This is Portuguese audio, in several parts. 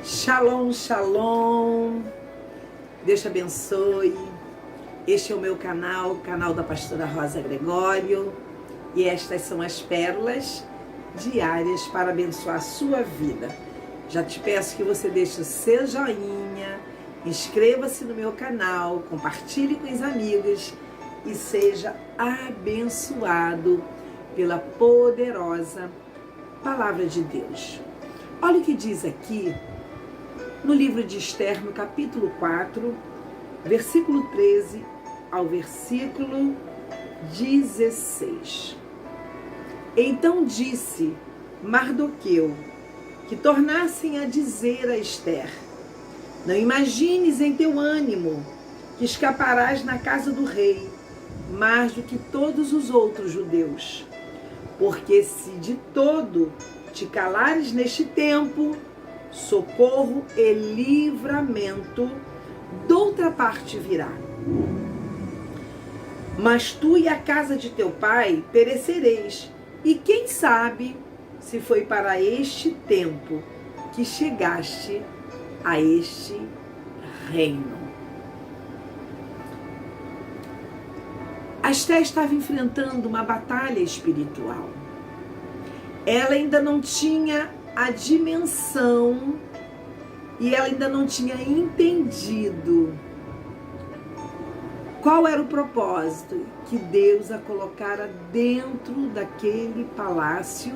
Shalom, shalom, Deus te abençoe. Este é o meu canal, o canal da pastora Rosa Gregório, e estas são as pérolas diárias para abençoar a sua vida. Já te peço que você deixe o seu joinha, inscreva-se no meu canal, compartilhe com os amigos e seja abençoado pela poderosa Palavra de Deus. Olha o que diz aqui no livro de Esther, no capítulo 4, versículo 13 ao versículo 16. Então disse Mardoqueu que tornassem a dizer a Esther: não imagines em teu ânimo que escaparás na casa do rei mais do que todos os outros judeus, porque se de todo te calares neste tempo, socorro e livramento doutra parte virá. Mas tu e a casa de teu pai perecereis, e quem sabe se foi para este tempo que chegaste a este reino. A Esther estava enfrentando uma batalha espiritual. Ela ainda não tinha a dimensão e ela ainda não tinha entendido qual era o propósito que Deus a colocara dentro daquele palácio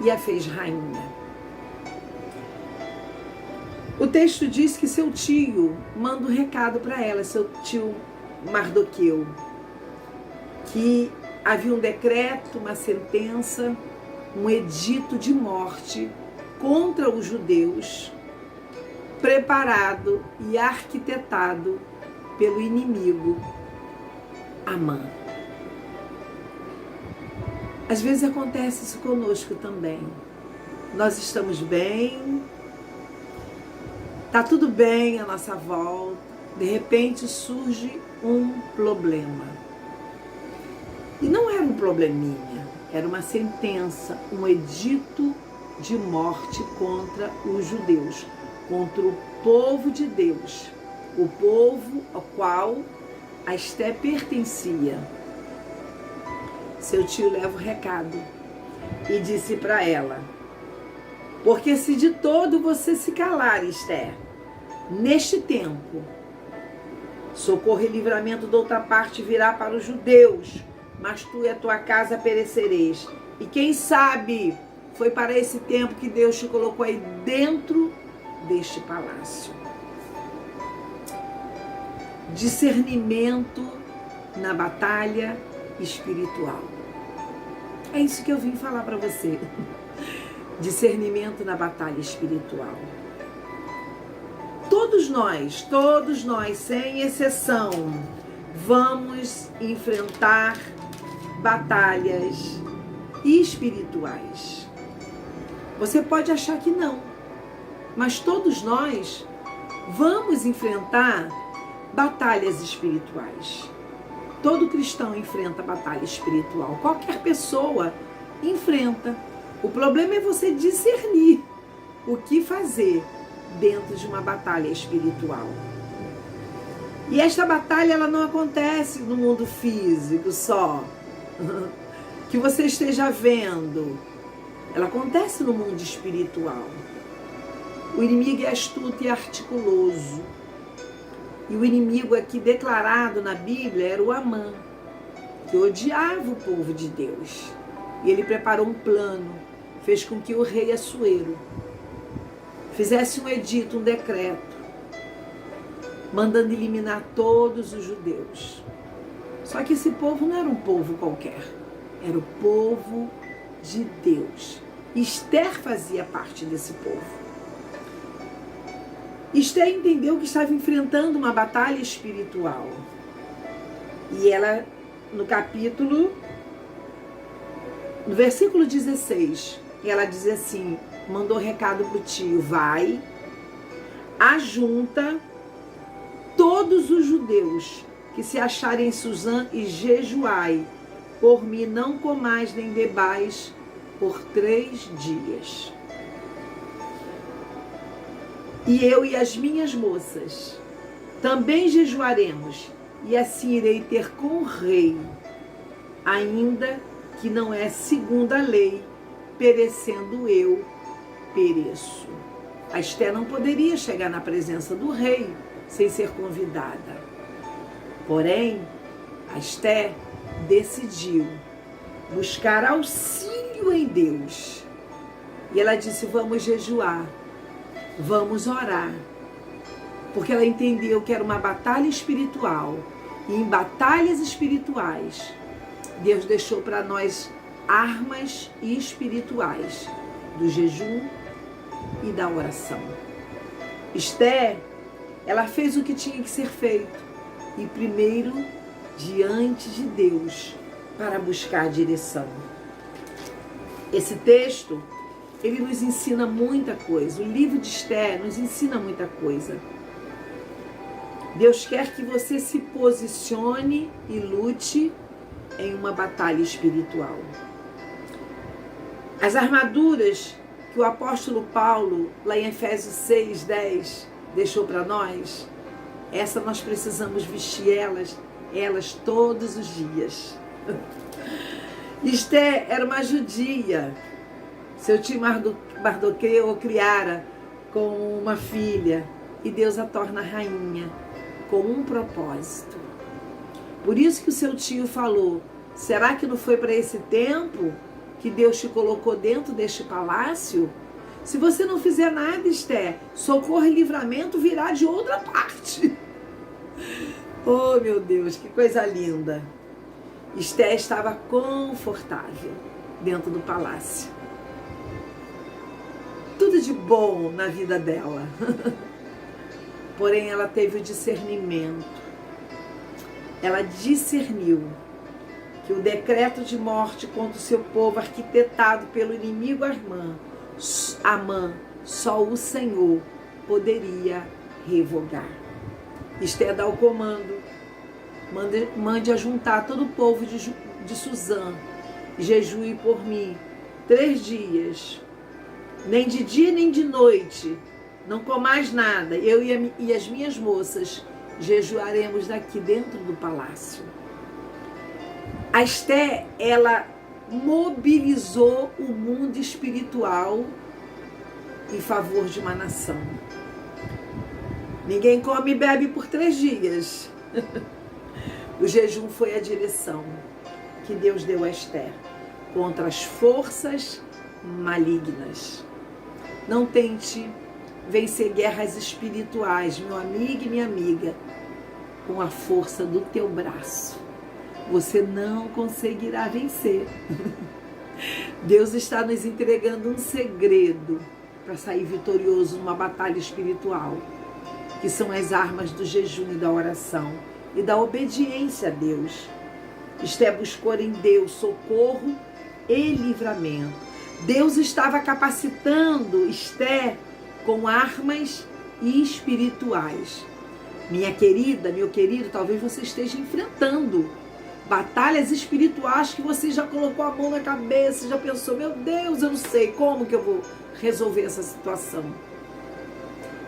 e a fez rainha. O texto diz que seu tio manda um recado para ela, seu tio Mardoqueu, que havia um decreto, uma sentença, um edito de morte contra os judeus, preparado e arquitetado pelo inimigo Amã. Às vezes acontece isso conosco também. Nós estamos bem, tá tudo bem à nossa volta, de repente surge um problema. E não era um probleminha, era uma sentença, um edito de morte contra os judeus, contra o povo de Deus, o povo ao qual a Esther pertencia. Seu tio leva o recado e disse para ela: porque se de todo você se calar, Esther, neste tempo, socorro e livramento de outra parte virá para os judeus, mas tu e a tua casa perecereis. E quem sabe foi para esse tempo que Deus te colocou aí dentro deste palácio. Discernimento na batalha espiritual. É isso que eu vim falar para você. Discernimento na batalha espiritual. Todos nós, sem exceção, vamos enfrentar batalhas espirituais. Você pode achar que não, mas todos nós vamos enfrentar batalhas espirituais. Todo cristão enfrenta batalha espiritual. Qualquer pessoa enfrenta. O problema é você discernir o que fazer dentro de uma batalha espiritual. E esta batalha, ela não acontece no mundo físico só, que você esteja vendo. Ela acontece no mundo espiritual. O inimigo é astuto e articuloso. E o inimigo aqui declarado na Bíblia era o Amã, que odiava o povo de Deus. E ele preparou um plano, fez com que o rei Assuero fizesse um edito, um decreto, mandando eliminar todos os judeus. Só que esse povo não era um povo qualquer, era o povo de Deus. Esther fazia parte desse povo. Esther entendeu que estava enfrentando uma batalha espiritual. E ela, no versículo 16, ela diz assim, mandou recado para o tio: vai, ajunta todos os judeus que se acharem em Suzã e jejuai, por mim não comais nem bebais por 3 dias. e eu e as minhas moças também jejuaremos, e assim irei ter com o rei, ainda que não é segundo a lei, perecendo eu, pereço. A Esté não poderia chegar na presença do rei sem ser convidada. Porém, a Esté decidiu buscar auxílio em Deus. E ela disse, vamos jejuar, vamos orar. Porque ela entendeu que era uma batalha espiritual. E em batalhas espirituais, Deus deixou para nós armas espirituais do jejum e da oração. Esté, ela fez o que tinha que ser feito. E primeiro, diante de Deus, para buscar a direção. Esse texto, ele nos ensina muita coisa. O livro de Esté nos ensina muita coisa. Deus quer que você se posicione e lute em uma batalha espiritual. As armaduras que o apóstolo Paulo, lá em Efésios 6:10, deixou para nós, essa nós precisamos vestir elas todos os dias. Esté era uma judia. Seu tio Mardoqueu o criara com uma filha e Deus a torna rainha com um propósito. Por isso que o seu tio falou, será que não foi para esse tempo que Deus te colocou dentro deste palácio? Se você não fizer nada, Esté, socorro e livramento virá de outra parte. Oh, meu Deus, que coisa linda. Esté estava confortável dentro do palácio. Tudo de bom na vida dela. Porém, ela teve o discernimento. Ela discerniu que o decreto de morte contra o seu povo, arquitetado pelo inimigo Amã, só o Senhor poderia revogar. Esté dá o comando, mande ajuntar todo o povo de Suzã, jejue por mim 3 dias, nem de dia nem de noite, não comais nada, eu e as minhas moças jejuaremos daqui dentro do palácio. A Esté, ela mobilizou o mundo espiritual em favor de uma nação. Ninguém come e bebe por 3 dias. O jejum foi a direção que Deus deu a Esté contra as forças malignas. Não tente vencer guerras espirituais, meu amigo e minha amiga, com a força do teu braço. Você não conseguirá vencer. Deus está nos entregando um segredo para sair vitorioso numa batalha espiritual, que são as armas do jejum e da oração e da obediência a Deus. Esté buscou em Deus socorro e livramento. Deus estava capacitando Esté com armas espirituais. Minha querida, meu querido, talvez você esteja enfrentando batalhas espirituais que você já colocou a mão na cabeça, já pensou, meu Deus, eu não sei como que eu vou resolver essa situação.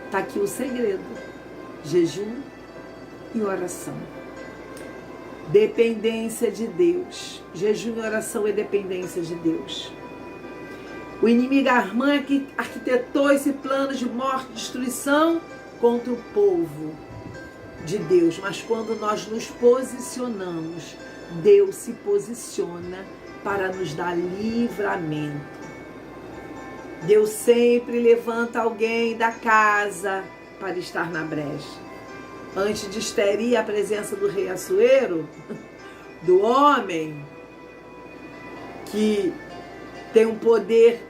Está aqui o segredo: jejum e oração. Dependência de Deus. Jejum e oração é dependência de Deus. O inimigo Amã que arquitetou esse plano de morte e destruição contra o povo de Deus. Mas quando nós nos posicionamos, Deus se posiciona para nos dar livramento. Deus sempre levanta alguém da casa para estar na brecha. Antes de Esté ir à presença do rei Assuero, do homem que tem um poder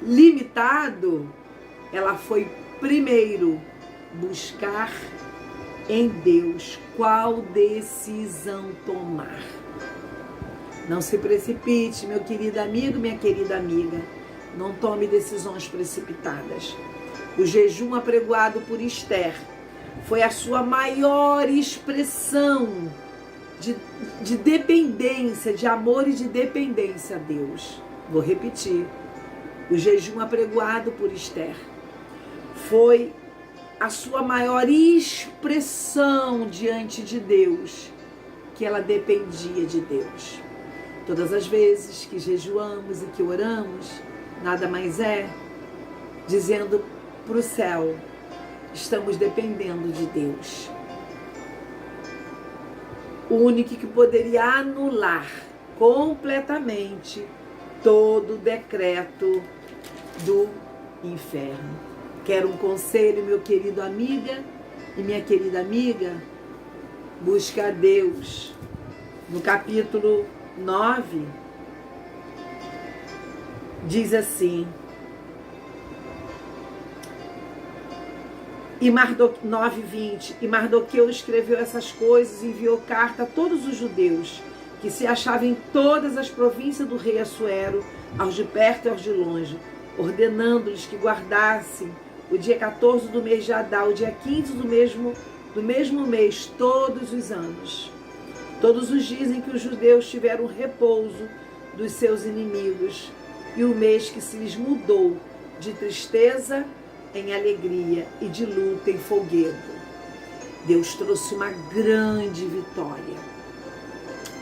limitado, ela foi primeiro buscar em Deus qual decisão tomar. Não se precipite, meu querido amigo, minha querida amiga. Não tome decisões precipitadas. O jejum apregoado por Esther foi a sua maior expressão de dependência, de amor e de dependência a Deus. Vou repetir. O jejum apregoado por Esther foi a sua maior expressão diante de Deus, que ela dependia de Deus. Todas as vezes que jejuamos e que oramos, nada mais é dizendo para o céu, estamos dependendo de Deus. O único que poderia anular completamente todo o decreto do inferno. Quero um conselho, meu querido amiga e minha querida amiga? Busque a Deus. No capítulo 9, diz assim, 9:20, e Mardoqueu escreveu essas coisas e enviou carta a todos os judeus que se achavam em todas as províncias do rei Assuero, aos de perto e aos de longe, ordenando-lhes que guardassem o dia 14 do mês de Adar, o dia 15 do mesmo mês, todos os anos. Todos os dias em que os judeus tiveram repouso dos seus inimigos, e o mês que se lhes mudou de tristeza em alegria e de luta em folguedo. Deus trouxe uma grande vitória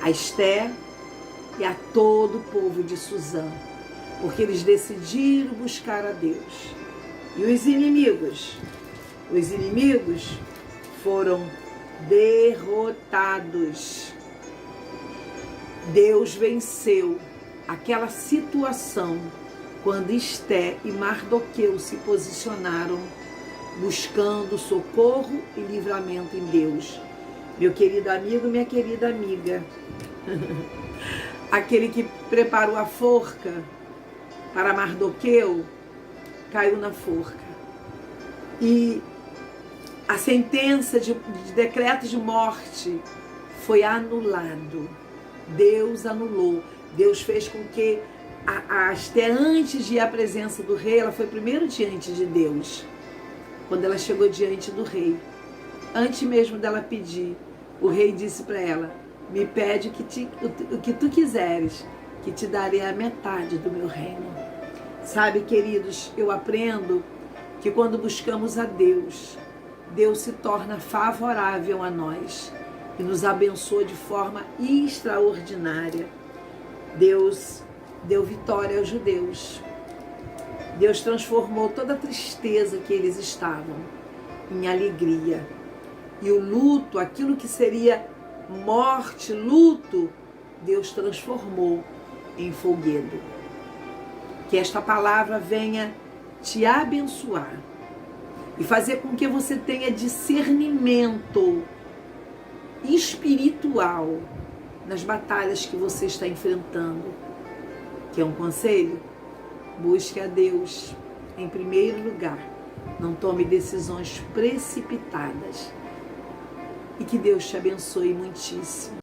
a Esther e a todo o povo de Susã, porque eles decidiram buscar a Deus. E os inimigos foram derrotados. Deus venceu aquela situação quando Esther e Mardoqueu se posicionaram buscando socorro e livramento em Deus. Meu querido amigo, minha querida amiga, aquele que preparou a forca para Mardoqueu caiu na forca. E a sentença de decreto de morte foi anulado. Deus anulou. Deus fez com que a Esther, antes de ir à presença do rei, ela foi primeiro diante de Deus. Quando ela chegou diante do rei, antes mesmo dela pedir, o rei disse para ela, me pede o que tu quiseres, que te darei a metade do meu reino. Sabe, queridos, eu aprendo que quando buscamos a Deus, Deus se torna favorável a nós e nos abençoa de forma extraordinária. Deus deu vitória aos judeus. Deus transformou toda a tristeza que eles estavam em alegria. E o luto, aquilo que seria morte, luto, Deus transformou em folguedo. Que esta palavra venha te abençoar e fazer com que você tenha discernimento espiritual nas batalhas que você está enfrentando. Que é um conselho? Busque a Deus em primeiro lugar. Não tome decisões precipitadas. E que Deus te abençoe muitíssimo.